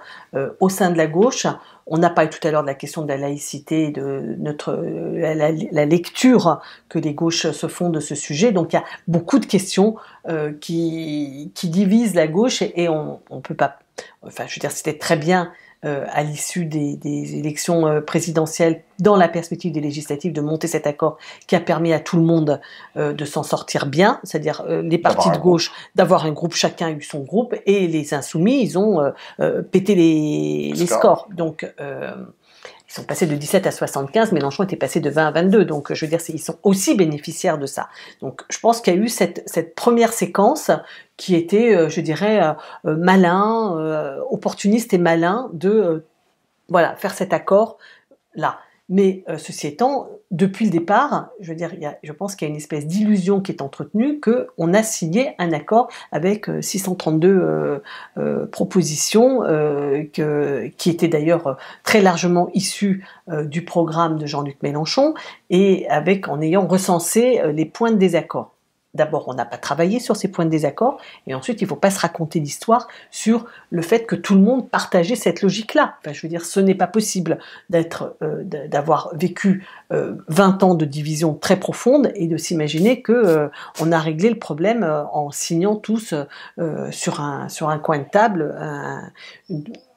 au sein de la gauche. On a parlé tout à l'heure de la question de la laïcité, de la lecture que les gauches se font de ce sujet. Donc il y a beaucoup de questions qui divisent la gauche et on peut pas. Enfin, je veux dire, c'était très bien à l'issue des élections présidentielles, dans la perspective des législatives, de monter cet accord qui a permis à tout le monde de s'en sortir bien, c'est-à-dire les partis de gauche d'avoir un groupe, chacun a eu son groupe, et les insoumis, ils ont pété les scores. Donc, ils sont passés de 17 à 75, Mélenchon était passé de 20 à 22, donc je veux dire, ils sont aussi bénéficiaires de ça. Donc je pense qu'il y a eu cette première séquence qui était, je dirais, malin, opportuniste et malin de voilà, faire cet accord-là. Mais ceci étant, depuis le départ, je veux dire, je pense qu'il y a une espèce d'illusion qui est entretenue qu'on a signé un accord avec 632 propositions qui étaient d'ailleurs très largement issues du programme de Jean-Luc Mélenchon et en ayant recensé les points de désaccord. D'abord, on n'a pas travaillé sur ces points de désaccord, et ensuite, il ne faut pas se raconter d'histoire sur le fait que tout le monde partageait cette logique-là. Enfin, je veux dire, ce n'est pas possible d'avoir vécu 20 ans de division très profonde et de s'imaginer que on a réglé le problème en signant tous sur un coin de table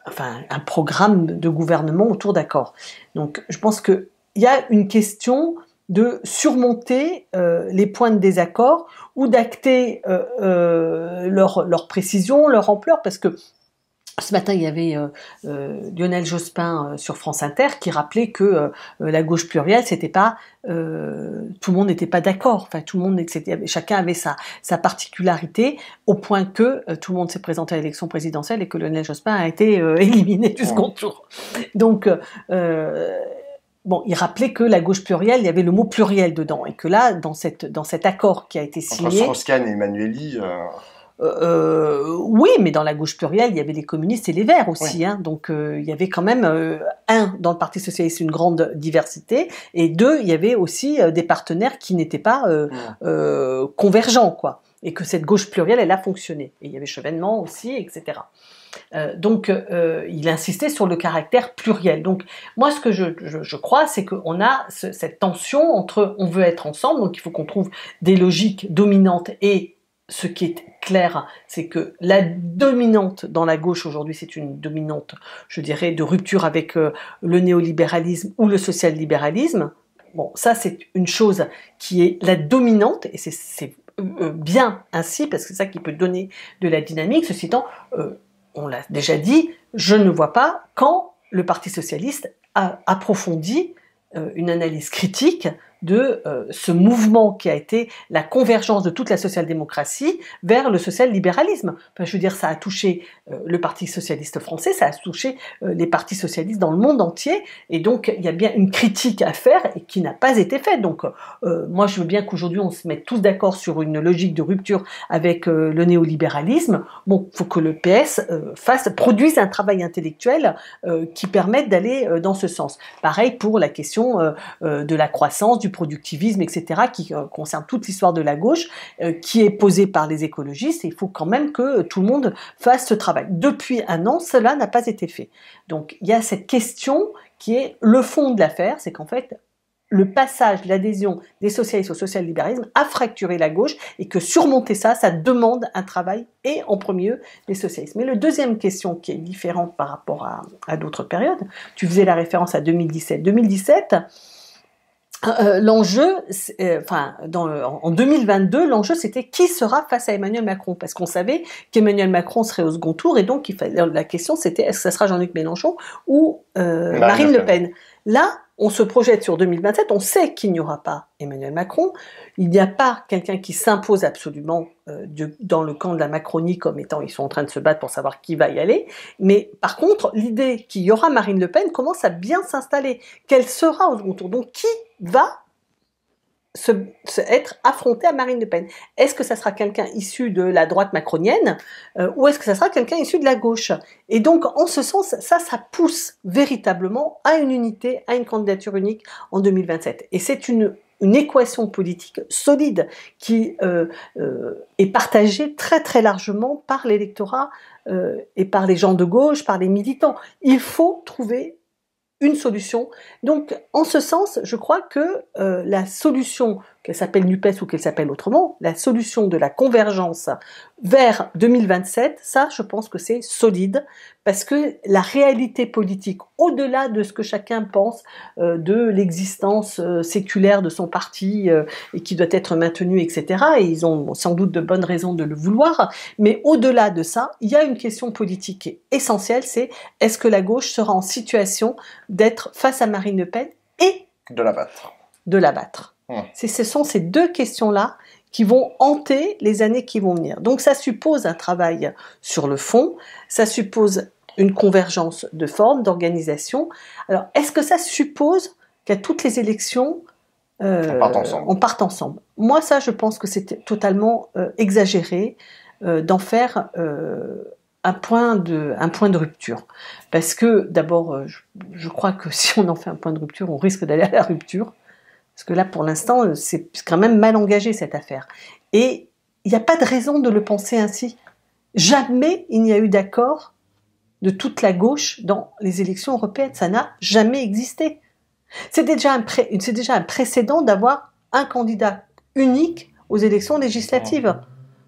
un programme de gouvernement autour d'accords. Donc, je pense qu'il y a une question de surmonter les points de désaccord ou d'acter leur précision, leur ampleur, parce que ce matin, il y avait Lionel Jospin sur France Inter qui rappelait que la gauche plurielle, c'était pas tout le monde n'était pas d'accord. Enfin, tout le monde, chacun avait sa particularité, au point que tout le monde s'est présenté à l'élection présidentielle et que Lionel Jospin a été éliminé du second tour. Donc bon, il rappelait que la gauche plurielle, il y avait le mot pluriel dedans, et que là, dans cet accord qui a été signé... Entre Strauss-Kahn et Emmanuelli... oui, mais dans la gauche plurielle, il y avait les communistes et les Verts aussi. Oui. Hein, donc, il y avait quand même, dans le Parti socialiste, une grande diversité, et deux, il y avait aussi des partenaires qui n'étaient pas convergents, quoi. Et que cette gauche plurielle, elle a fonctionné. Et il y avait Chevènement aussi, etc. Donc, il insistait sur le caractère pluriel. Donc, moi, ce que je crois, c'est qu'on a cette tension entre on veut être ensemble, donc il faut qu'on trouve des logiques dominantes, et ce qui est clair, c'est que la dominante dans la gauche aujourd'hui, c'est une dominante, je dirais, de rupture avec le néolibéralisme ou le social-libéralisme. Bon, ça, c'est une chose qui est la dominante, et c'est bien ainsi, parce que c'est ça qui peut donner de la dynamique. Ceci étant, on l'a déjà dit, je ne vois pas quand le Parti socialiste a approfondi une analyse critique de ce mouvement qui a été la convergence de toute la social-démocratie vers le social-libéralisme. Enfin, je veux dire, ça a touché le Parti socialiste français, ça a touché les partis socialistes dans le monde entier, et donc il y a bien une critique à faire et qui n'a pas été faite. Donc moi, je veux bien qu'aujourd'hui on se mette tous d'accord sur une logique de rupture avec le néolibéralisme. Bon, il faut que le PS produise un travail intellectuel qui permette d'aller dans ce sens. Pareil pour la question de la croissance, du productivisme, etc., qui concerne toute l'histoire de la gauche, qui est posée par les écologistes, et il faut quand même que tout le monde fasse ce travail. Depuis un an, cela n'a pas été fait. Donc, il y a cette question qui est le fond de l'affaire, c'est qu'en fait, le passage, l'adhésion des socialistes au social-libéralisme a fracturé la gauche, et que surmonter ça, ça demande un travail, et en premier lieu, les socialistes. Mais la deuxième question qui est différente par rapport à d'autres périodes, tu faisais la référence à 2017. 2017, l'enjeu, en 2022, l'enjeu c'était qui sera face à Emmanuel Macron, parce qu'on savait qu'Emmanuel Macron serait au second tour, et donc la question c'était est-ce que ça sera Jean-Luc Mélenchon ou Marine Le Pen. Là, on se projette sur 2027, on sait qu'il n'y aura pas Emmanuel Macron, il n'y a pas quelqu'un qui s'impose absolument dans le camp de la Macronie comme étant, ils sont en train de se battre pour savoir qui va y aller, mais par contre, l'idée qu'il y aura Marine Le Pen commence à bien s'installer. Quelle sera au second tour? Donc, qui va être affronté à Marine Le Pen? Est-ce que ça sera quelqu'un issu de la droite macronienne ou est-ce que ça sera quelqu'un issu de la gauche? Et donc, en ce sens, ça pousse véritablement à une unité, à une candidature unique en 2027. Et c'est une une équation politique solide qui est partagée très très largement par l'électorat et par les gens de gauche, par les militants. Il faut trouver une solution. Donc, en ce sens, je crois que la solution, qu'elle s'appelle NUPES ou qu'elle s'appelle autrement, la solution de la convergence vers 2027, ça, je pense que c'est solide, parce que la réalité politique, au-delà de ce que chacun pense de l'existence séculaire de son parti et qui doit être maintenue, etc., et ils ont sans doute de bonnes raisons de le vouloir, mais au-delà de ça, il y a une question politique essentielle, c'est est-ce que la gauche sera en situation d'être face à Marine Le Pen et de la battre. De la battre. Ce sont ces deux questions-là qui vont hanter les années qui vont venir. Donc ça suppose un travail sur le fond, ça suppose une convergence de formes, d'organisation. Alors, est-ce que ça suppose qu'à toutes les élections, on parte ensemble? Moi, ça, je pense que c'est totalement exagéré d'en faire un point de rupture. Parce que, d'abord, je crois que si on en fait un point de rupture, on risque d'aller à la rupture. Parce que là, pour l'instant, c'est quand même mal engagé, cette affaire. Et il n'y a pas de raison de le penser ainsi. Jamais il n'y a eu d'accord de toute la gauche dans les élections européennes. Ça n'a jamais existé. C'est déjà un précédent d'avoir un candidat unique aux élections législatives.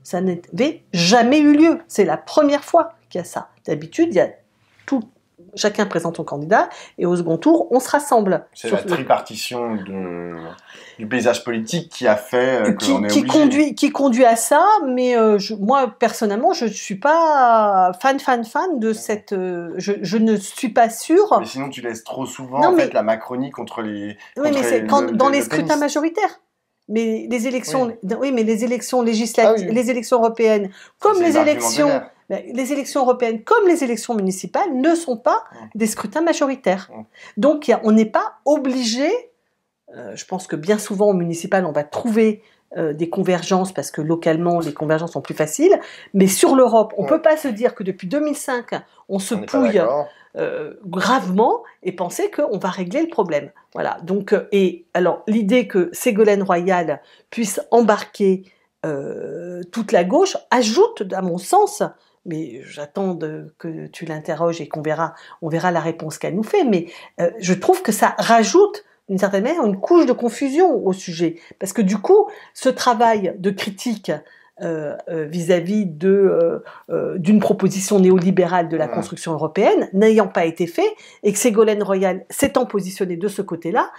Ça n'avait jamais eu lieu. C'est la première fois qu'il y a ça. D'habitude, il y a chacun présente son candidat et au second tour, on se rassemble. C'est la tripartition du paysage politique qui a fait qui conduit à ça, mais moi, personnellement, je ne suis pas fan de cette... je ne suis pas sûre... Mais sinon, tu laisses trop souvent la Macronie contre les... Oui, mais c'est dans les scrutins majoritaires. Mais les élections, oui, mais les élections législatives, les élections européennes, comme les élections européennes, comme les élections municipales, ne sont pas des scrutins majoritaires. Donc, on n'est pas obligé. Je pense que bien souvent au municipal, on va trouver des convergences parce que localement, les convergences sont plus faciles. Mais sur l'Europe, on peut pas se dire que depuis 2005, on se pouille gravement et penser qu'on va régler le problème. Voilà. Donc, et alors, l'idée que Ségolène Royal puisse embarquer toute la gauche ajoute, à mon sens, mais j'attends que tu l'interroges et on verra la réponse qu'elle nous fait, mais je trouve que ça rajoute d'une certaine manière une couche de confusion au sujet. Parce que du coup, ce travail de critique vis-à-vis d'une proposition néolibérale de la construction européenne n'ayant pas été fait et que Ségolène Royal s'étant positionnée de ce côté-là,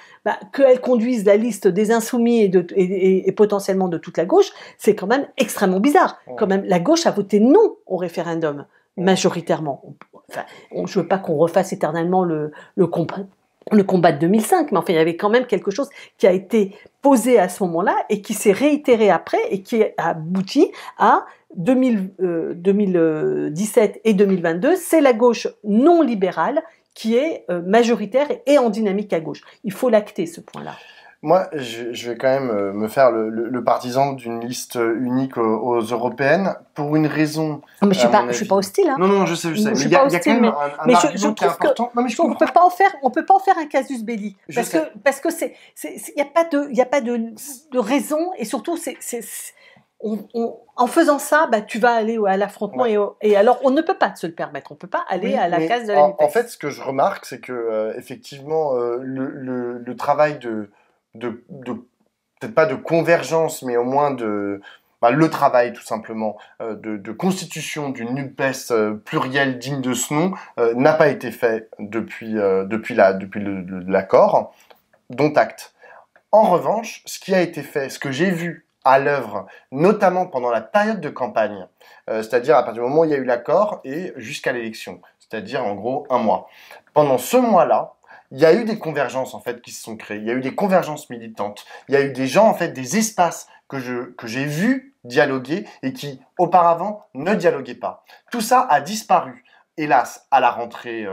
qu'elle conduise la liste des insoumis et potentiellement de toute la gauche, c'est quand même extrêmement bizarre. Quand même, la gauche a voté non au référendum majoritairement. Enfin, je veux pas qu'on refasse éternellement le combat de 2005, mais enfin, il y avait quand même quelque chose qui a été posé à ce moment-là et qui s'est réitéré après et qui a abouti à 2017 et 2022. C'est la gauche non libérale qui est majoritaire et en dynamique à gauche. Il faut l'acter, ce point-là. Moi, je vais quand même me faire le partisan d'une liste unique aux européennes pour une raison. Mais je suis pas hostile. Hein. Non, je sais. Mais il y a quand même un argument qui est important. Non, mais on peut pas en faire un casus belli parce que il y a pas de raison et surtout en faisant ça, tu vas aller à l'affrontement et alors on ne peut pas se le permettre. On peut pas aller à la case de la NUPES. En fait, ce que je remarque, c'est que effectivement, le travail peut-être pas de convergence, mais au moins le travail tout simplement de constitution d'une NUPES plurielle digne de ce nom n'a pas été fait depuis l'accord, dont acte. En revanche, ce qui a été fait, ce que j'ai vu à l'œuvre, notamment pendant la période de campagne, c'est-à-dire à partir du moment où il y a eu l'accord et jusqu'à l'élection, c'est-à-dire en gros un mois. Pendant ce mois-là, il y a eu des convergences en fait qui se sont créées. Il y a eu des convergences militantes. Il y a eu des gens en fait, des espaces que j'ai vus dialoguer et qui auparavant ne dialoguaient pas. Tout ça a disparu, hélas, à la rentrée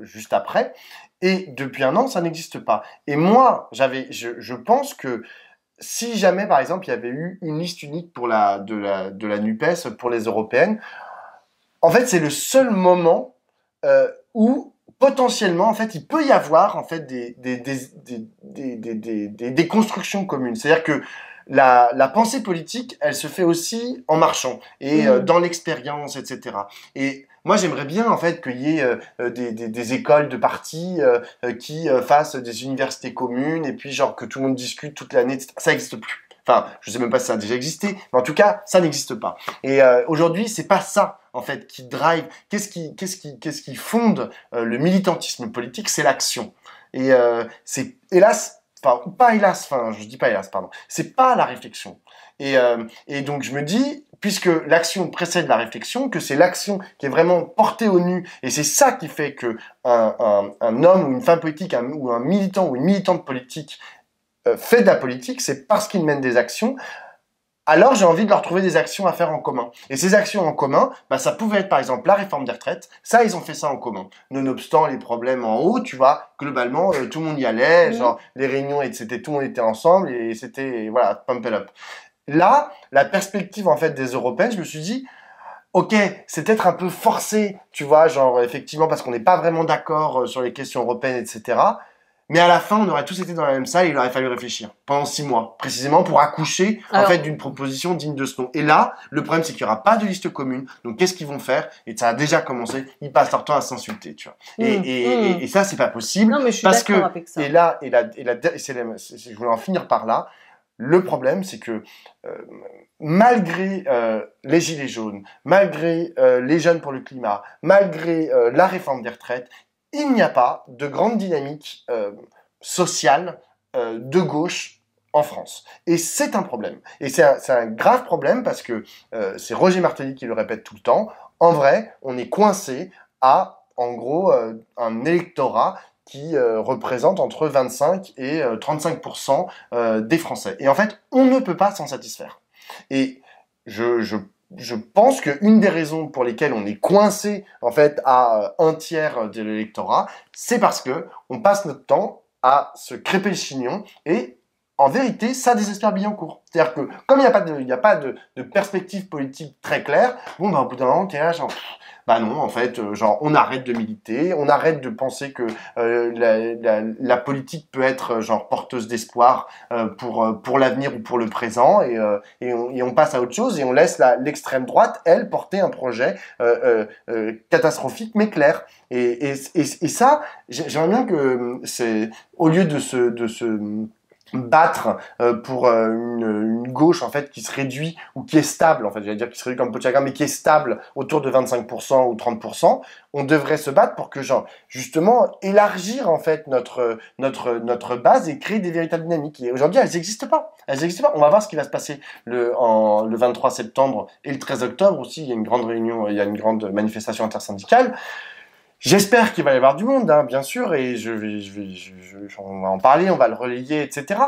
juste après. Et depuis un an, ça n'existe pas. Et moi, je pense que si jamais, par exemple, il y avait eu une liste unique de la NUPES pour les européennes, en fait, c'est le seul moment où potentiellement, en fait, il peut y avoir en fait des constructions communes. C'est-à-dire que la pensée politique, elle se fait aussi en marchant et dans l'expérience, etc. Et moi, j'aimerais bien en fait qu'il y ait des écoles de partis qui fassent des universités communes et puis genre que tout le monde discute toute l'année, etc. Ça n'existe plus. Enfin, je sais même pas si ça a déjà existé, mais en tout cas, ça n'existe pas. Et aujourd'hui, c'est pas ça en fait qui drive. Qu'est-ce qui fonde le militantisme politique? C'est l'action. Et c'est hélas. Enfin, pas hélas, enfin, je dis pas hélas, pardon. C'est pas la réflexion. Et donc, je me dis, puisque l'action précède la réflexion, que c'est l'action qui est vraiment portée au nu, et c'est ça qui fait que un homme ou une femme politique, ou un militant ou une militante politique fait de la politique, c'est parce qu'il mène des actions. Alors j'ai envie de leur trouver des actions à faire en commun. Et ces actions en commun, bah, ça pouvait être par exemple la réforme des retraites. Ça, ils ont fait ça en commun. Nonobstant les problèmes en haut, tu vois, globalement, tout le monde y allait, genre les réunions, et c'était tout le monde était ensemble et c'était, voilà, pump it up. Là, la perspective en fait des Européennes, je me suis dit, ok, c'est peut-être un peu forcé, tu vois, genre effectivement parce qu'on n'est pas vraiment d'accord sur les questions européennes, etc. Mais à la fin, on aurait tous été dans la même salle et il aurait fallu réfléchir pendant 6 mois, précisément pour accoucher en fait d'une proposition digne de ce nom. Et là, le problème c'est qu'il n'y aura pas de liste commune. Donc qu'est-ce qu'ils vont faire? Et ça a déjà commencé. Ils passent leur temps à s'insulter, tu vois. Et ça, c'est pas possible. Non, mais je suis parce que d'accord avec ça. je voulais en finir par là. Le problème, c'est que malgré les gilets jaunes, malgré les jeunes pour le climat, malgré la réforme des retraites, il n'y a pas de grande dynamique sociale de gauche en France. Et c'est un problème. Et c'est un grave problème parce que c'est Roger Martelly qui le répète tout le temps. En vrai, on est coincé à, en gros, un électorat qui représente entre 25 et 35% des Français. Et en fait, on ne peut pas s'en satisfaire. Et je pense qu'une des raisons pour lesquelles on est coincé en fait à un tiers de l'électorat, c'est parce que on passe notre temps à se crêper le chignon et en vérité, ça désespère Billancourt. C'est-à-dire que comme il n'y a pas de perspective politique très claire, bon, bah, au bout d'un moment, t'es là, genre, bah non, en fait, genre, on arrête de militer, on arrête de penser que la politique peut être genre porteuse d'espoir pour l'avenir ou pour le présent, et on passe à autre chose et on laisse l'extrême droite, elle, porter un projet catastrophique mais clair. Et ça, j'aimerais bien que c'est au lieu de se battre pour une gauche en fait qui se réduit ou qui est stable, en fait j'allais dire qui se réduit comme peau de chagrin, mais qui est stable autour de 25% ou 30%, on devrait se battre pour que genre justement élargir en fait notre base et créer des véritables dynamiques. Et aujourd'hui elles n'existent pas. On va voir ce qui va se passer le 23 septembre et le 13 octobre aussi. Il y a une grande réunion, il y a une grande manifestation intersyndicale. J'espère qu'il va y avoir du monde, hein, bien sûr, et on va en parler, on va le relayer, etc.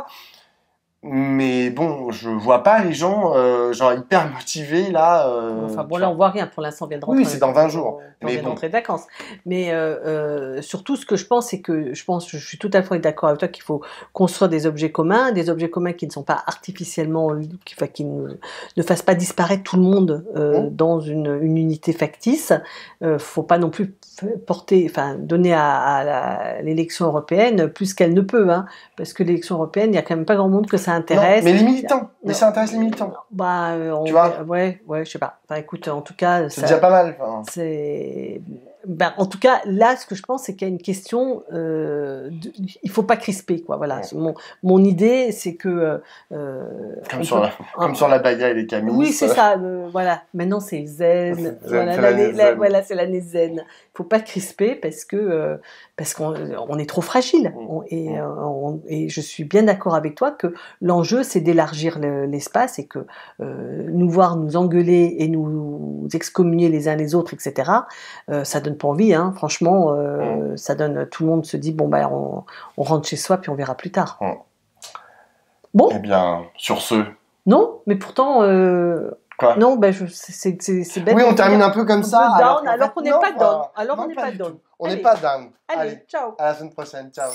Mais bon, je vois pas les gens genre hyper motivés là. Enfin bon, là on voit rien pour l'instant, on vient de rentrer. Oui, c'est dans 20 jours. On vient de rentrer de vacances. Mais surtout, ce que je pense, c'est que je suis tout à fait d'accord avec toi qu'il faut construire des objets communs qui ne sont pas artificiellement, qui ne fassent pas disparaître tout le monde dans une unité factice. Faut pas non plus donner à l'élection européenne plus qu'elle ne peut, hein, parce que l'élection européenne, il n'y a quand même pas grand monde que ça intéresse. Non, mais les militants, mais ça intéresse les militants. Bah, tu vois, ouais, je sais pas. Enfin, écoute, en tout cas, c'est déjà pas mal. En tout cas, là, ce que je pense, c'est qu'il y a une question. Il faut pas crisper, quoi. Voilà. Ouais. Mon idée, c'est que comme sur la Baïa et les Camis. Oui, c'est ça. Voilà. Maintenant, c'est zen. Voilà, c'est l'année zen. Il faut pas crisper parce qu'on est trop fragile. Et je suis bien d'accord avec toi que l'enjeu, c'est d'élargir l'espace et que nous voir nous engueuler et nous excommunier les uns les autres, etc. Ça donne pas envie, hein. Franchement, ça donne. Tout le monde se dit bon bah on rentre chez soi puis on verra plus tard. Bon. Eh bien, sur ce. Non, mais pourtant. Quoi? Non, ben c'est bête. Oui, on termine un peu comme ça. Alors qu'on n'est pas down. Alors on n'est pas down. On n'est pas down. Allez, ciao. À la semaine prochaine. Ciao.